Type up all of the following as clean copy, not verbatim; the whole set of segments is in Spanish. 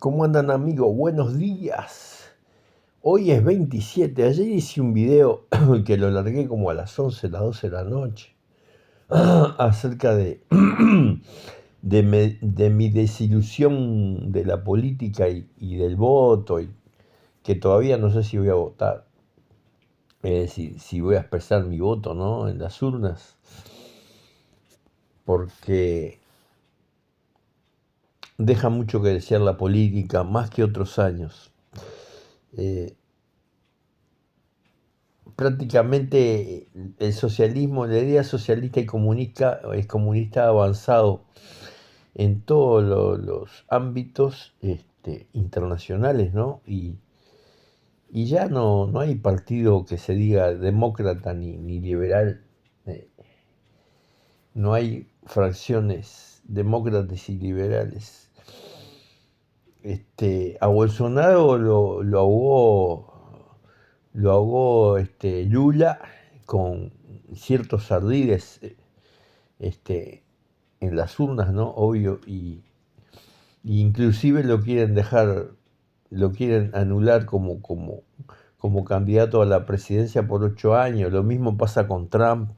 ¿Cómo andan amigos? Buenos días. Hoy es 27. Ayer hice un video que lo largué como a las 11, las 12 de la noche, acerca de mi desilusión de la política y del voto, y que todavía no sé si voy a votar, es decir, si voy a expresar mi voto, ¿no?, en las urnas, porque deja mucho que desear la política, más que otros años. Eh, Prácticamente el socialismo, la idea socialista y comunista es comunista avanzado en todos los ámbitos internacionales, ¿no? Y ya no hay partido que se diga demócrata ni liberal, eh, no hay fracciones demócratas y liberales. A Bolsonaro lo ahogó Lula con ciertos ardides este, en las urnas, ¿no? Obvio, y inclusive lo quieren anular como candidato a la presidencia por 8 años. Lo mismo pasa con Trump.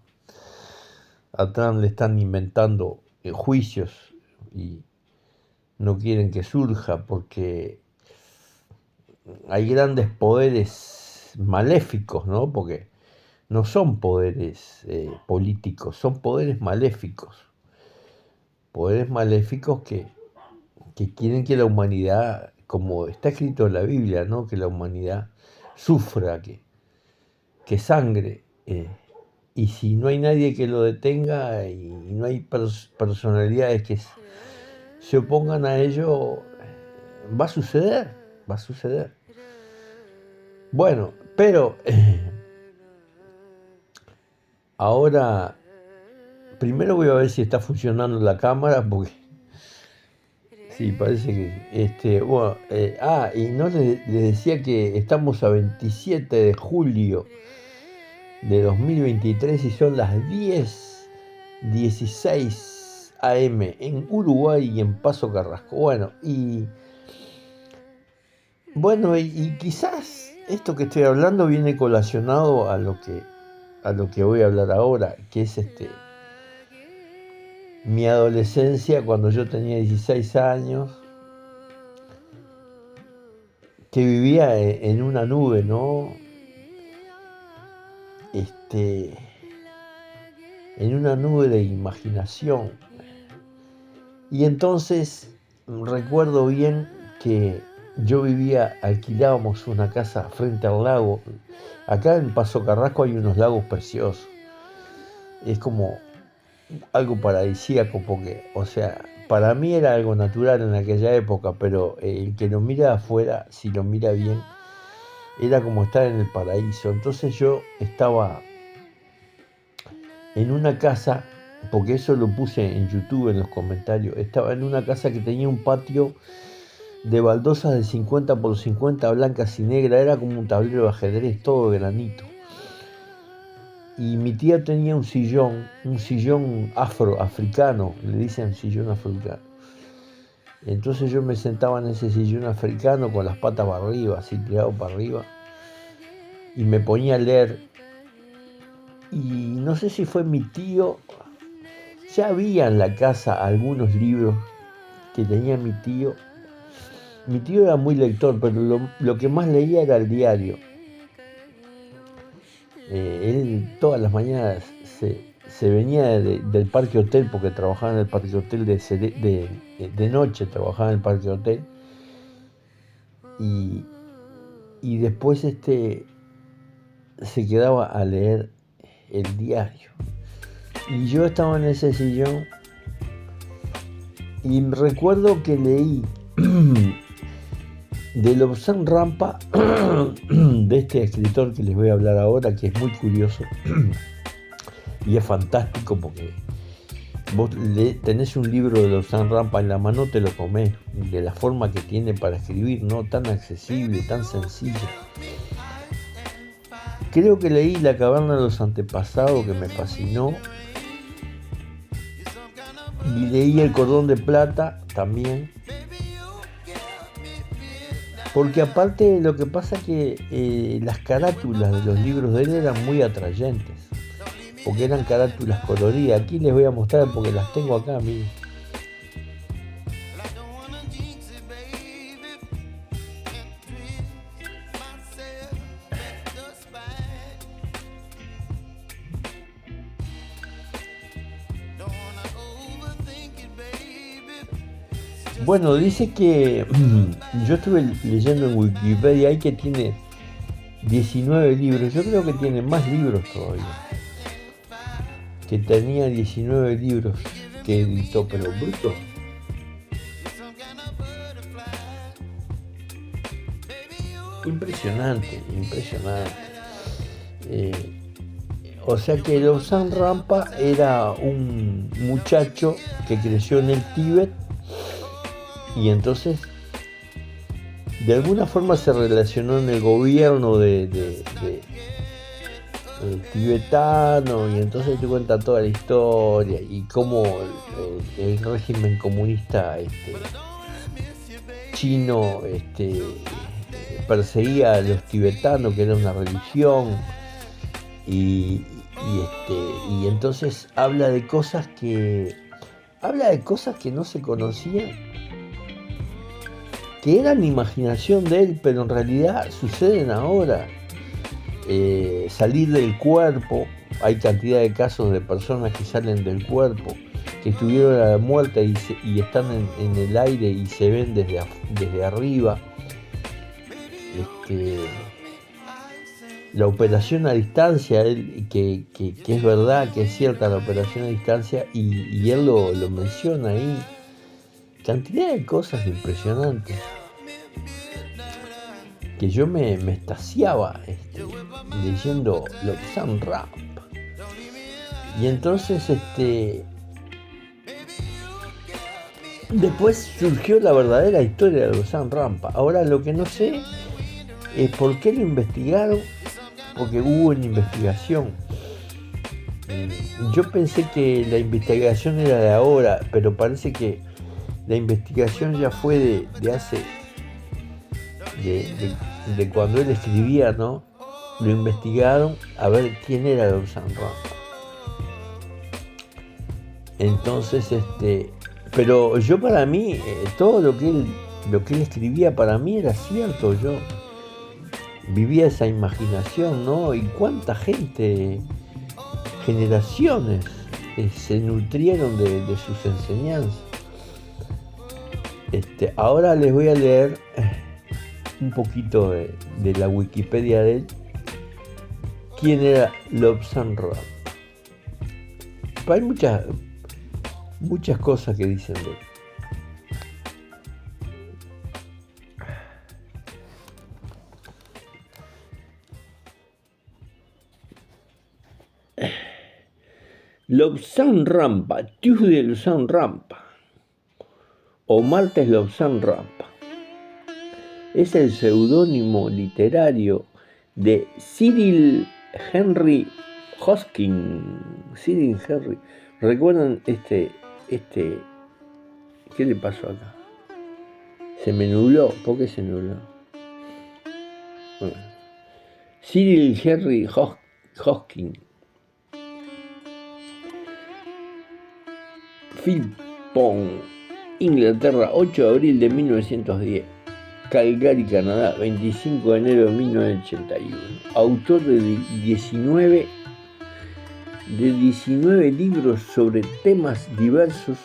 A Trump le están inventando juicios y no quieren que surja porque hay grandes poderes maléficos, ¿no? Porque no son poderes políticos, son poderes maléficos. Poderes maléficos que quieren que la humanidad, como está escrito en la Biblia, ¿no?, que la humanidad sufra, que sangre. Y si no hay nadie que lo detenga y no hay personalidades que se opongan a ello, va a suceder. Bueno, pero ahora primero voy a ver si está funcionando la cámara, porque sí, parece que bueno, y no les decía que estamos a 27 de julio de 2023 y son las 10:16 AM en Uruguay y en Paso Carrasco. Y quizás esto que estoy hablando viene colacionado a lo que voy a hablar ahora, que es mi adolescencia, cuando yo tenía 16 años, que vivía en una nube, ¿no? En una nube de imaginación. Y entonces recuerdo bien que yo alquilábamos una casa frente al lago. Acá en Paso Carrasco hay unos lagos preciosos. Es como algo paradisíaco porque, o sea, para mí era algo natural en aquella época, pero el que lo mira afuera, si lo mira bien, era como estar en el paraíso. Entonces yo estaba en una casa, porque eso lo puse en YouTube en los comentarios, estaba en una casa que tenía un patio de baldosas de 50 por 50 blancas y negras, era como un tablero de ajedrez, todo de granito. Y mi tía tenía un sillón afroafricano, le dicen sillón africano. Entonces yo me sentaba en ese sillón africano con las patas para arriba, así tirado para arriba, y me ponía a leer. Y no sé si fue mi tío, ya había en la casa algunos libros que tenía mi tío. Mi tío era muy lector, pero lo que más leía era el diario. Él todas las mañanas se venía del Parque Hotel, porque trabajaba en el Parque Hotel de noche, trabajaba en el Parque Hotel, y después se quedaba a leer el diario. Y yo estaba en ese sillón y recuerdo que leí de Lobsang Rampa, de este escritor que les voy a hablar ahora, que es muy curioso y es fantástico, porque vos tenés un libro de Lobsang Rampa en la mano, te lo comés, de la forma que tiene para escribir, ¿no? Tan accesible, tan sencilla. Creo que leí La caverna de los antepasados, que me fascinó, y leí El cordón de plata también. Porque aparte lo que pasa que las carátulas de los libros de él eran muy atrayentes, porque eran carátulas coloridas. Aquí les voy a mostrar porque las tengo acá, miren. Bueno, dice que yo estuve leyendo en Wikipedia ahí que tiene 19 libros. Yo creo que tiene más libros todavía. Que tenía 19 libros que editó, pero bruto. Impresionante, impresionante. O sea que Lobsang Rampa era un muchacho que creció en el Tíbet y entonces de alguna forma se relacionó en el gobierno del tibetano, y entonces te cuenta toda la historia y cómo el régimen comunista chino perseguía a los tibetanos, que era una religión, y entonces habla de cosas que no se conocían, que eran imaginación de él, pero en realidad suceden ahora. Salir del cuerpo, hay cantidad de casos de personas que salen del cuerpo, que estuvieron a la muerte y están en el aire y se ven desde arriba. La operación a distancia, que es verdad, que es cierta la operación a distancia, y él lo menciona ahí. Cantidad de cosas impresionantes que yo me extasiaba leyendo Lobsang Rampa. Y entonces después surgió la verdadera historia de Lobsang Rampa. Ahora lo que no sé es por qué lo investigaron, porque hubo una investigación. Yo pensé que la investigación era de ahora, pero parece que la investigación ya fue de hace de cuando él escribía, ¿no? Lo investigaron a ver quién era Lobsang Rampa. Entonces, pero yo, para mí, todo lo que él escribía para mí era cierto. Yo vivía esa imaginación, ¿no? Y cuánta gente, generaciones, se nutrieron de sus enseñanzas. Ahora les voy a leer un poquito de la Wikipedia de él. ¿Quién era Lobsang Rampa? Hay muchas cosas que dicen de él. Lobsang Rampa, Tuesday Lobsang Rampa o martes Lobsang Rampa. Es el seudónimo literario de Cyril Henry Hosking. Cyril Henry. ¿Recuerdan qué le pasó acá? Se me nubló. ¿Por qué se nubló? Bueno. Cyril Henry Hosking. Philpont, Inglaterra, 8 de abril de 1910. Calgary, Canadá, 25 de enero de 1981. Autor de 19 libros sobre temas diversos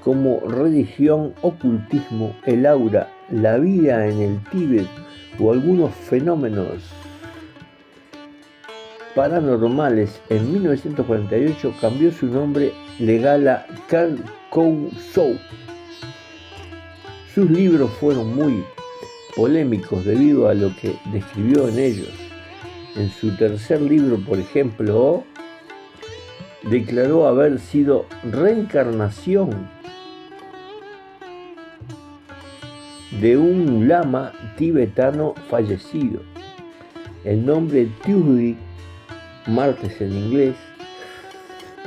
como religión, ocultismo, el aura, la vida en el Tíbet o algunos fenómenos paranormales. En 1948 cambió su nombre legal a Carl Coe-Sou. Sus libros fueron muy polémicos debido a lo que describió en ellos. En su tercer libro, por ejemplo, declaró haber sido reencarnación de un lama tibetano fallecido. El nombre Tuesday, martes en inglés.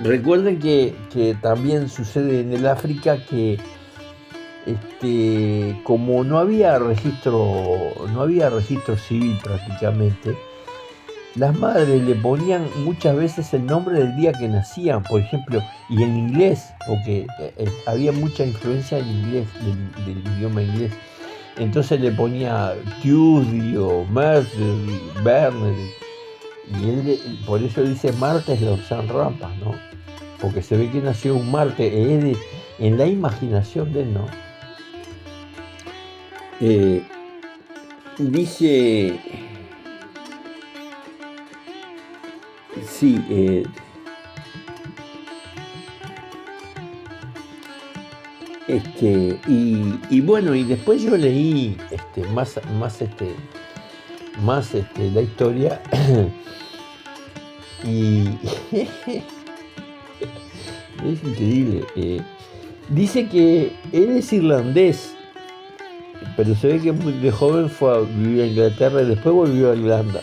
Recuerden que también sucede en el África que como no había registro civil prácticamente, las madres le ponían muchas veces el nombre del día que nacían, por ejemplo, y en inglés, porque había mucha influencia en inglés, del idioma inglés. Entonces le ponía Tuesday o Mercury, Bernard, y por eso dice martes Lausanne Rampas, ¿no? Porque se ve que nació un martes, en la imaginación de él, ¿no? Dice, sí, y bueno, y después yo leí más la historia y es increíble. Dice que él es irlandés, pero se ve que de joven fue a vivir a Inglaterra y después volvió a Irlanda.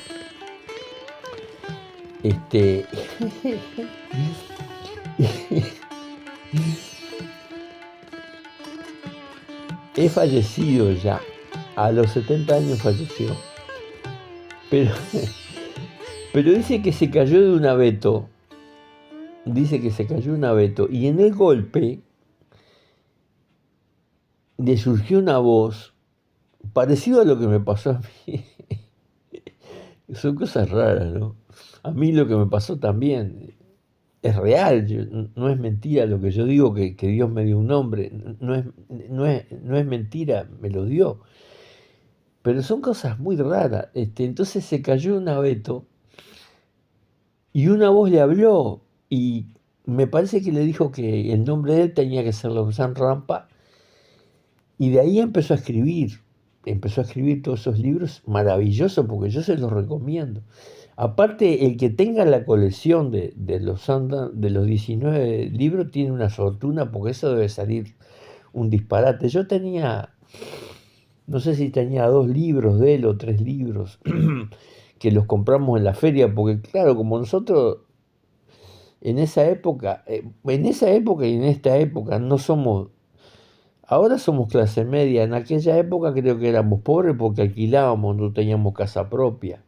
He fallecido ya, a los 70 años falleció, pero, pero dice que se cayó de un abeto, y en el golpe le surgió una voz parecido a lo que me pasó a mí. Son cosas raras, ¿no? A mí lo que me pasó también es real, no es mentira lo que yo digo, que Dios me dio un nombre, no es mentira, me lo dio. Pero son cosas muy raras. Entonces se cayó un abeto y una voz le habló y me parece que le dijo que el nombre de él tenía que ser Lausanne Rampa y de ahí empezó a escribir todos esos libros maravillosos porque yo se los recomiendo. Aparte, el que tenga la colección de los 19 libros tiene una fortuna porque eso debe salir un disparate. Yo tenía, no sé si tenía 2 libros de él o 3 libros que los compramos en la feria porque claro, como nosotros en esa época y en esta época no somos, ahora somos clase media, en aquella época creo que éramos pobres porque alquilábamos, no teníamos casa propia.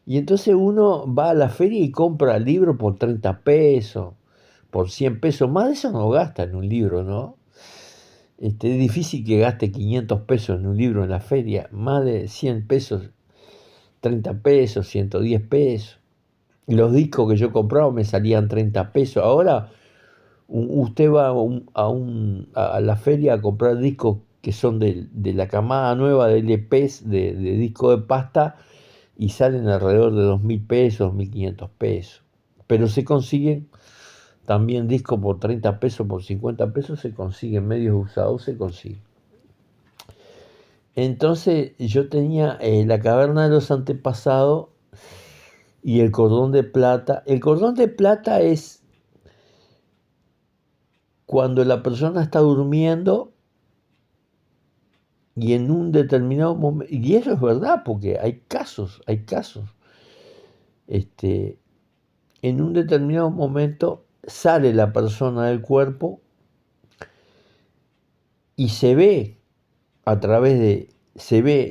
Y entonces uno va a la feria y compra libros por 30 pesos, por 100 pesos. Más de eso no gasta en un libro, ¿no? Es difícil que gaste 500 pesos en un libro en la feria. Más de 100 pesos, 30 pesos, 110 pesos. Los discos que yo compraba me salían 30 pesos. Ahora usted va a la feria a comprar discos que son de la camada nueva de LPs, de disco de pasta, y salen alrededor de 2.000 pesos, 1.500 pesos. Pero se consiguen también discos por 30 pesos, por 50 pesos, se consiguen, medios usados se consiguen. Entonces yo tenía La caverna de los antepasados y El cordón de plata. El cordón de plata es cuando la persona está durmiendo y en un determinado momento, y eso es verdad porque hay casos, en un determinado momento sale la persona del cuerpo y se ve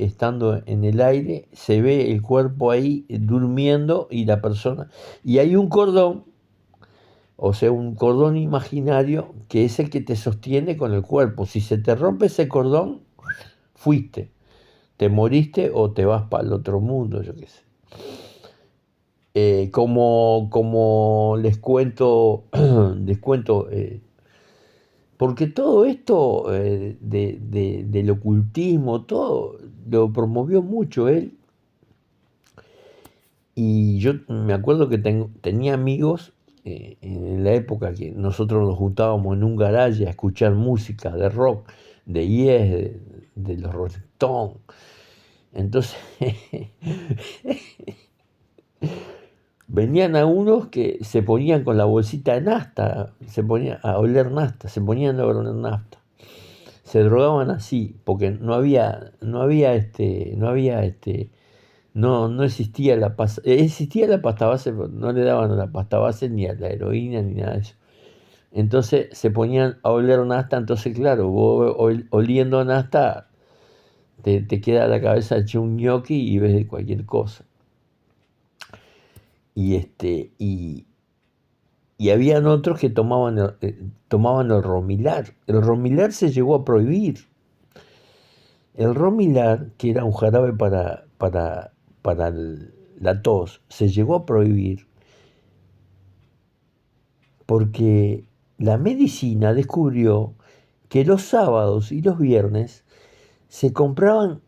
estando en el aire, se ve el cuerpo ahí durmiendo y la persona, y hay un cordón, o sea, un cordón imaginario que es el que te sostiene con el cuerpo. Si se te rompe ese cordón, fuiste, te moriste o te vas para el otro mundo, yo qué sé. Como les cuento, porque todo esto del ocultismo, todo lo promovió mucho él. Y yo me acuerdo que tenía amigos en la época que nosotros nos juntábamos en un garaje a escuchar música de rock, de Yes, de los Rolling Stones. Entonces venían a unos que se ponían con la bolsita de nafta, se ponían a oler nafta, se ponían a oler nafta. Se drogaban así, porque no existía existía la pasta base, pero no le daban a la pasta base ni a la heroína ni nada de eso. Entonces se ponían a oler nafta, entonces claro, vos oliendo nafta te queda la cabeza hecha un ñoqui y ves de cualquier cosa. Y y habían otros que tomaban el romilar. El romilar se llegó a prohibir. El romilar, que era un jarabe para la tos, se llegó a prohibir porque la medicina descubrió que los sábados y los viernes se compraban,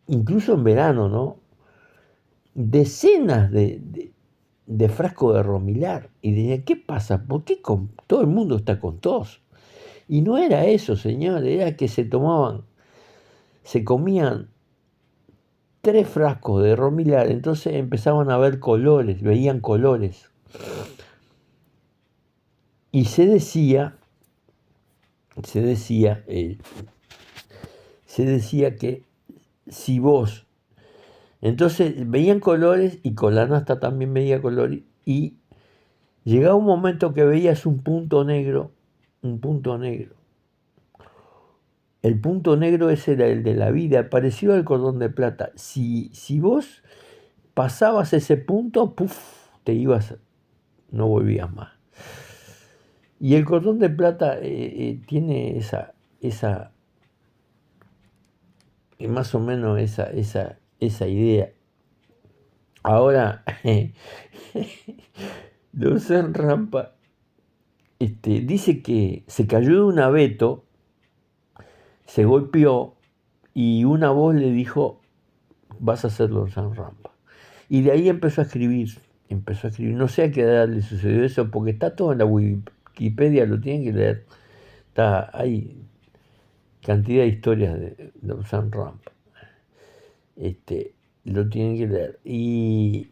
incluso en verano, ¿no?, decenas de frascos de romilar. Y decía, ¿qué pasa? ¿Por qué todo el mundo está con tos? Y no era eso, señor, era que se comían 3 frascos de romilar, entonces empezaban a ver colores, veían colores. Y se decía, se decía que si vos, entonces veían colores y con la nafta también veía colores y llegaba un momento que veías un punto negro, un punto negro. El punto negro ese era el de la vida, parecido al cordón de plata. Si vos pasabas ese punto, puff, te ibas, no volvías más. Y el cordón de plata tiene más o menos esa idea. Ahora, Lausanne Rampa dice que se cayó de un abeto, se golpeó y una voz le dijo, vas a ser Lausanne Rampa. Y de ahí empezó a escribir. No sé a qué edad le sucedió eso, porque está todo en la Wikipedia, lo tienen que leer. Hay cantidad de historias de Lausanne Rampa. Lo tienen que leer.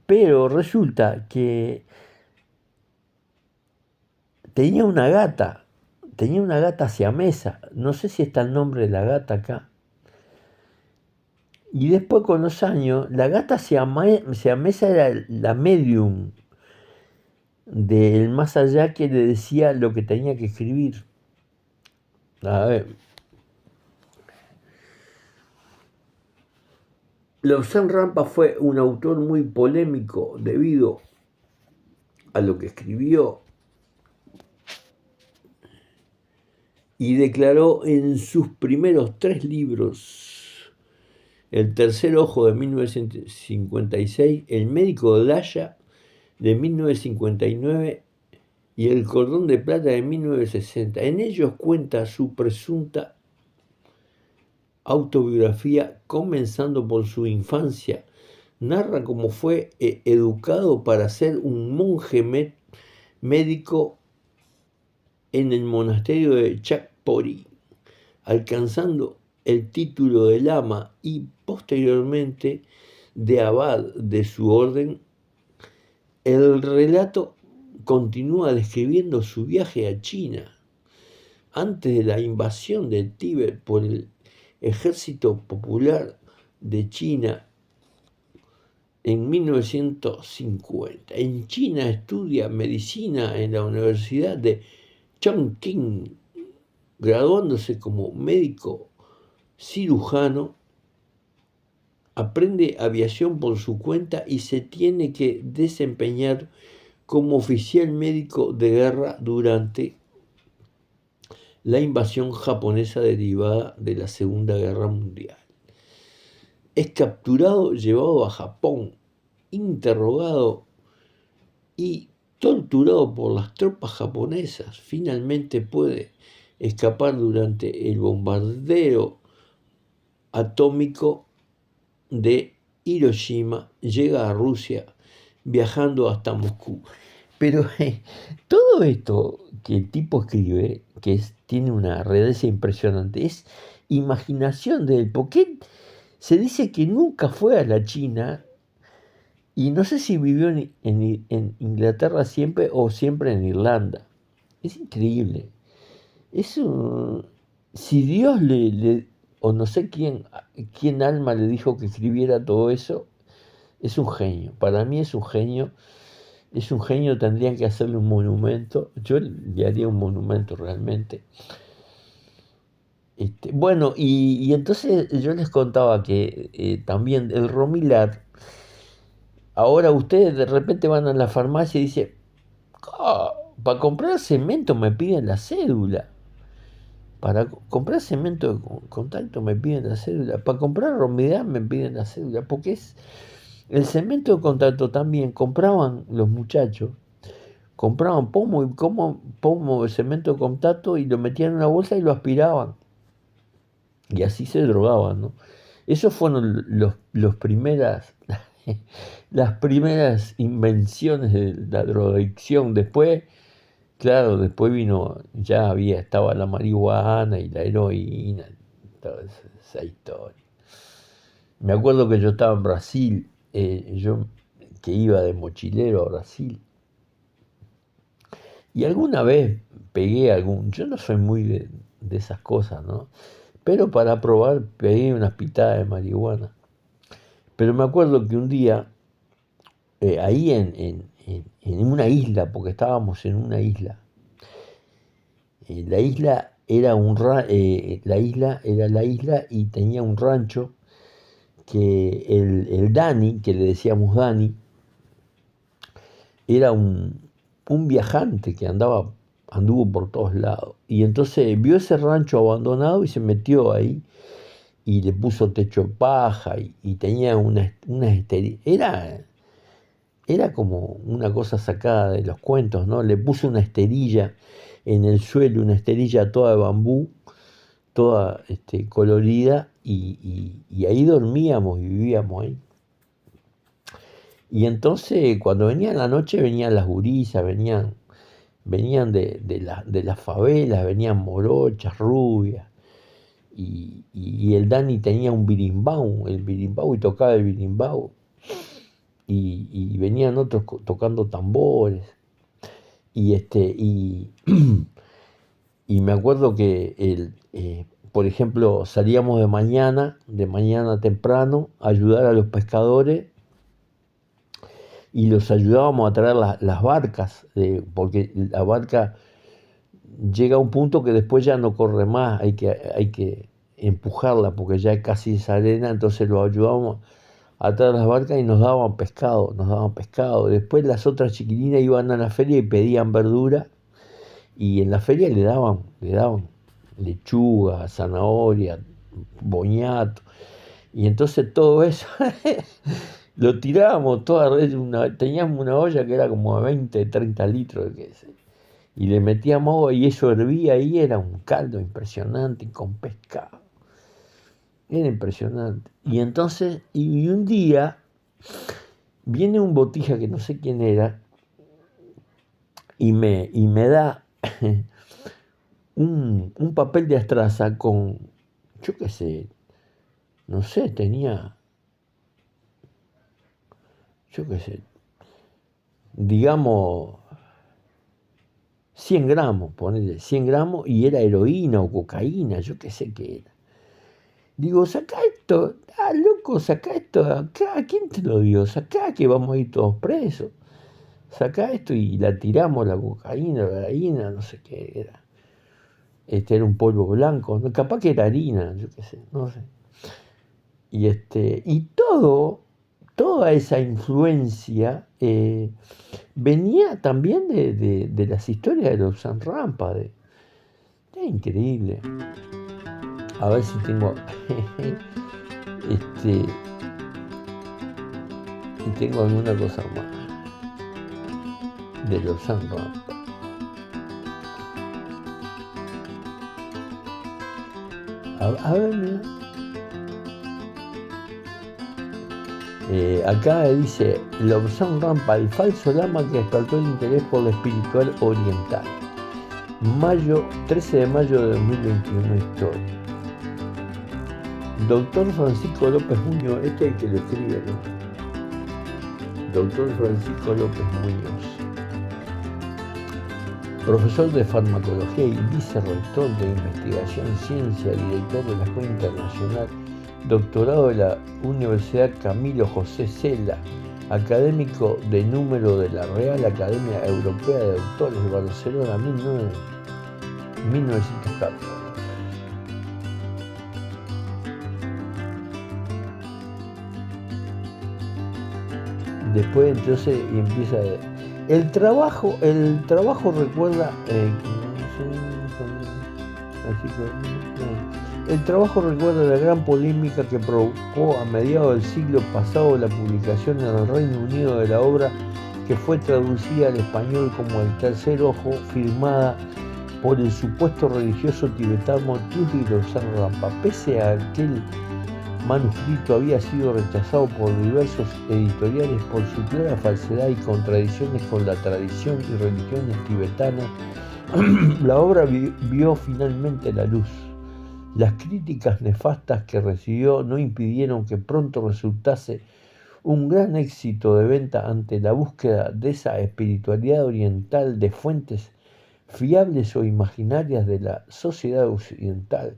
Pero resulta que tenía una gata siamesa, no sé si está el nombre de la gata acá. Y después con los años, la gata siamesa era la medium del más allá que le decía lo que tenía que escribir. A ver. Lausanne Rampa fue un autor muy polémico debido a lo que escribió y declaró en sus primeros 3 libros, El tercer ojo de 1956, El médico de Daya de 1959 y El cordón de plata de 1960. En ellos cuenta su presunta autobiografía, comenzando por su infancia. Narra cómo fue educado para ser un monje médico en el monasterio de Chakpori, alcanzando el título de lama y posteriormente de abad de su orden. El relato continúa describiendo su viaje a China antes de la invasión del Tíbet por el Ejército Popular de China en 1950. En China estudia medicina en la Universidad de Chongqing, graduándose como médico cirujano. Aprende aviación por su cuenta y se tiene que desempeñar como oficial médico de guerra durante la invasión japonesa derivada de la Segunda Guerra Mundial. Es capturado, llevado a Japón, interrogado y torturado por las tropas japonesas. Finalmente puede escapar durante el bombardeo atómico de Hiroshima, llega a Rusia viajando hasta Moscú. Pero todo esto que el tipo escribe, tiene una redeza impresionante, es imaginación de él, porque se dice que nunca fue a la China y no sé si vivió en Inglaterra siempre o siempre en Irlanda. Es increíble. Si Dios o no sé quién le dijo que escribiera todo eso, es un genio. Para mí es un genio. Es un genio, tendrían que hacerle un monumento. Yo le haría un monumento realmente. Bueno, y entonces yo les contaba que también el Romilar, ahora ustedes de repente van a la farmacia y dicen, "Ah, para comprar cemento me piden la cédula. Para comprar cemento de contacto me piden la cédula. Para comprar Romidad me piden la cédula. Porque es el cemento de contacto también compraban los muchachos. Compraban pomo de cemento de contacto y lo metían en una bolsa y lo aspiraban. Y así se drogaban, ¿no? Esos fueron las primeras invenciones de la drogadicción. Después, claro, después estaba la marihuana y la heroína, toda esa historia. Me acuerdo que yo estaba en Brasil, yo que iba de mochilero a Brasil, y alguna vez yo no soy muy de esas cosas, ¿no? Pero para probar pegué unas pitadas de marihuana. Pero me acuerdo que un día, ahí en una isla, porque estábamos en una isla, la isla era la isla y tenía un rancho que el Dani, que le decíamos Dani, era un viajante que anduvo por todos lados. Y entonces vio ese rancho abandonado y se metió ahí y le puso techo de paja y tenía una era como una cosa sacada de los cuentos, ¿no? Le puso una esterilla en el suelo, una esterilla toda de bambú, toda colorida, y ahí dormíamos y vivíamos ahí. Y entonces cuando venía la noche venían las gurisas, venían de las favelas, venían morochas, rubias, y el Dani tenía un birimbau, y tocaba el birimbau, y venían otros tocando tambores, y y me acuerdo que por ejemplo, salíamos de mañana temprano, a ayudar a los pescadores y los ayudábamos a traer las barcas, porque la barca llega a un punto que después ya no corre más, hay que empujarla porque ya es casi esa arena, entonces los ayudábamos a traer las barcas y nos daban pescado. Después las otras chiquilinas iban a la feria y pedían verdura, y en la feria le daban lechuga, zanahoria, boñato, y entonces todo eso lo tirábamos teníamos una olla que era como de 20, 30 litros de queso, y le metíamos agua y eso hervía y era un caldo impresionante y con pescado. Era impresionante. Y entonces, y un día viene un botija que no sé quién era y me da un papel de astraza con, yo qué sé, no sé, tenía, yo qué sé, digamos 100 gramos, ponele 100 gramos, y era heroína o cocaína, yo qué sé qué era. Digo, saca esto, loco, saca esto de acá, ¿quién te lo dio? Saca que vamos a ir todos presos. Saca esto y la tiramos, la cocaína, la heroína, no sé qué era. Era un polvo blanco, ¿no? Capaz que era harina, yo qué sé, no sé. Y toda esa influencia venía también de las historias de los San Rampa. Es increíble. A ver si tengo. Y tengo alguna cosa más de los San Rampa. A ver, mira. Acá dice Lobsang Rampa, el falso lama que despertó el interés por lo espiritual oriental. 13 de mayo de 2021, historia. Doctor Francisco López Muñoz, este es el que lo escribe, ¿no? Doctor Francisco López Muñoz, profesor de farmacología y vicerrector de investigación, ciencia, director de la Escuela Internacional, doctorado de la Universidad Camilo José Cela, académico de número de la Real Academia Europea de Autores de Barcelona, 1914. Después entonces empieza el trabajo recuerda el trabajo recuerda la gran polémica que provocó a mediados del siglo pasado la publicación en el Reino Unido de la obra, que fue traducida al español como El Tercer Ojo, firmada por el supuesto religioso tibetano Tuyil Lobsang Rampa. Pese a que el manuscrito había sido rechazado por diversos editoriales por su clara falsedad y contradicciones con la tradición y religiones tibetanas, la obra vio finalmente la luz. Las críticas nefastas que recibió no impidieron que pronto resultase un gran éxito de venta ante la búsqueda de esa espiritualidad oriental de fuentes fiables o imaginarias de la sociedad occidental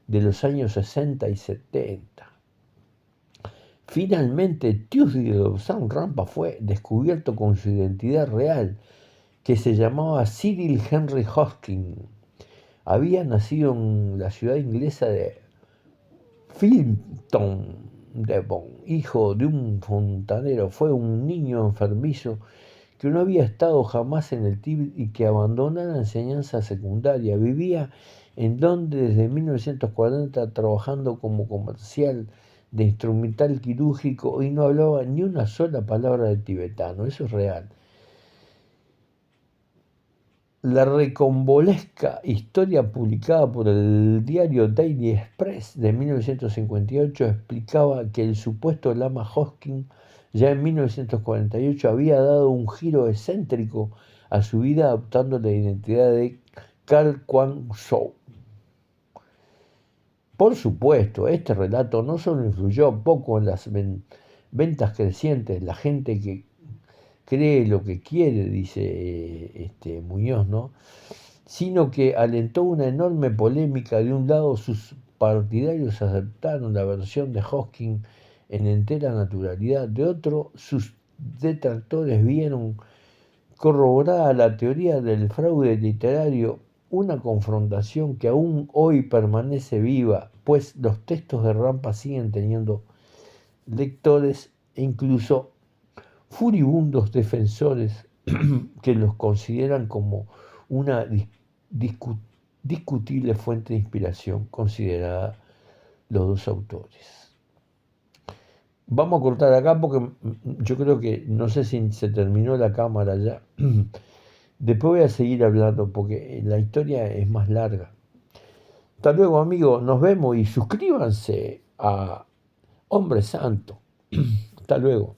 de los años 60 y 70. Finalmente, Tuyil Lobsang Rampa fue descubierto con su identidad real, que se llamaba Cyril Henry Hosking. Había nacido en la ciudad inglesa de Filton, Devon, hijo de un fontanero. Fue un niño enfermizo que no había estado jamás en el Tíbet y que abandonó la enseñanza secundaria. Vivía en Londres desde 1940 trabajando como comercial de instrumental quirúrgico y no hablaba ni una sola palabra de tibetano. Eso es real. La recambolesca historia publicada por el diario Daily Express de 1958 explicaba que el supuesto lama Hosking ya en 1948 había dado un giro excéntrico a su vida adoptando la identidad de Carl Kwang Shou. Por supuesto, este relato no solo influyó poco en las ventas crecientes, la gente que cree lo que quiere, dice Muñoz, ¿no?, sino que alentó una enorme polémica. De un lado, sus partidarios aceptaron la versión de Hosking en entera naturalidad; de otro, sus detractores vieron corroborada la teoría del fraude literario, una confrontación que aún hoy permanece viva, pues los textos de Rampa siguen teniendo lectores e incluso furibundos defensores que los consideran como una discutible fuente de inspiración, considerada los dos autores. Vamos a cortar acá porque yo creo que, no sé si se terminó la cámara ya. Después voy a seguir hablando porque la historia es más larga. Hasta luego, amigos, nos vemos y suscríbanse a Hombre Santo. Hasta luego.